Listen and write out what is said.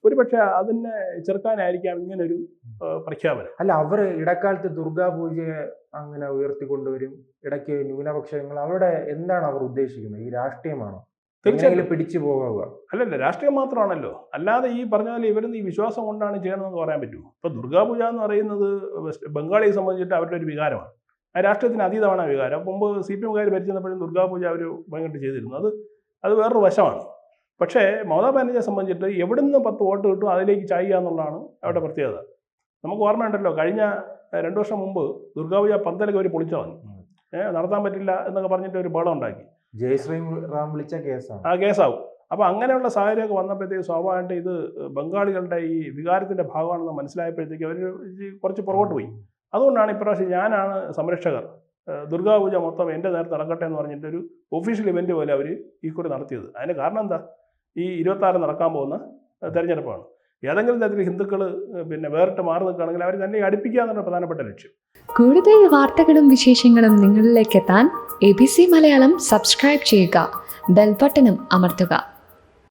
ഒരുപക്ഷെ അതിനെ ചെറുക്കാനായിരിക്കാം ഇങ്ങനൊരു പ്രഖ്യാപനം. അല്ല, അവർ ഇടക്കാലത്ത് ദുർഗാപൂജയെ അങ്ങനെ ഉയർത്തിക്കൊണ്ടുവരും, ഇടയ്ക്ക് ന്യൂനപക്ഷങ്ങൾ, അവിടെ എന്താണ് അവർ ഉദ്ദേശിക്കുന്നത്? ഈ രാഷ്ട്രീയമാണോ? തീർച്ചയായും പിടിച്ചു പോവുക? അല്ലല്ല, രാഷ്ട്രീയം മാത്രമാണല്ലോ. അല്ലാതെ ഈ പറഞ്ഞ പോലെ ഇവരുന്ന് ഈ വിശ്വാസം കൊണ്ടാണ് ചെയ്യണമെന്ന് പറയാൻ പറ്റുമോ? ഇപ്പോൾ ദുർഗാപൂജ എന്ന് പറയുന്നത് ബംഗാളിയെ സംബന്ധിച്ചിട്ട് അവരുടെ ഒരു വികാരമാണ്. ആ രാഷ്ട്രീയത്തിന് അതീതമാണ് ആ വികാരം. മുമ്പ് CPM ഭരിച്ചിരുന്നപ്പോഴും ദുർഗാപൂജ അവർ ഭയങ്കര ചെയ്തിരുന്നു. അത് വേറൊരു വശമാണ്. പക്ഷേ മമതാ ബാനർജിയെ സംബന്ധിച്ചിട്ട് എവിടുന്ന് 10 വോട്ട് കിട്ടും അതിലേക്ക് ചായുക എന്നുള്ളതാണ് അവരുടെ പ്രത്യേകത. നമുക്ക് ഓർമ്മയുണ്ടല്ലോ, കഴിഞ്ഞ 2 വർഷം മുമ്പ് ദുർഗാപൂജ പന്തലൊക്കെ അവർ പൊളിച്ചതാണ്. നടത്താൻ പറ്റില്ല എന്നൊക്കെ പറഞ്ഞിട്ട് ഒരു ബഹളം ഉണ്ടാക്കി. ജയശ്രീറാം വിളിച്ച കേസാണ്. ആ കേസാവും. അപ്പോൾ അങ്ങനെയുള്ള സാഹചര്യമൊക്കെ വന്നപ്പോഴത്തേക്ക് സ്വാഭാവികമായിട്ട് ഇത് ബംഗാളികളുടെ ഈ വികാരത്തിൻ്റെ ഭാഗമാണെന്ന് മനസ്സിലായപ്പോഴത്തേക്ക് അവർ കുറച്ച് പുറകോട്ട് പോയി. അതുകൊണ്ടാണ് ഇപ്രാവശ്യം ഞാനാണ് സംരക്ഷകർ, ദുർഗാപൂജ മൊത്തം എൻ്റെ നേരത്തെ നടക്കട്ടെ എന്ന് പറഞ്ഞിട്ടൊരു ഒഫീഷ്യൽ ഇവൻറ്റ് പോലെ അവർ ഈ കൂടി നടത്തിയത്. അതിന് കാരണം എന്താ? ഈ 26 നടക്കാൻ പോകുന്ന തെരഞ്ഞെടുപ്പാണ്. ഏതെങ്കിലും തരത്തിൽ ഹിന്ദുക്കൾ വേറിട്ട് മാറി നിൽക്കുകയാണെങ്കിൽ അവർ തന്നെ അടുപ്പിക്കുക എന്നുള്ള പ്രധാനപ്പെട്ട ലക്ഷ്യം. കൂടുതൽ വാർത്തകളും വിശേഷങ്ങളും നിങ്ങളിലേക്ക് എത്താൻ ABC മലയാളം സബ്സ്ക്രൈബ് ചെയ്യുക, ബെൽ ബട്ടണും അമർത്തുക.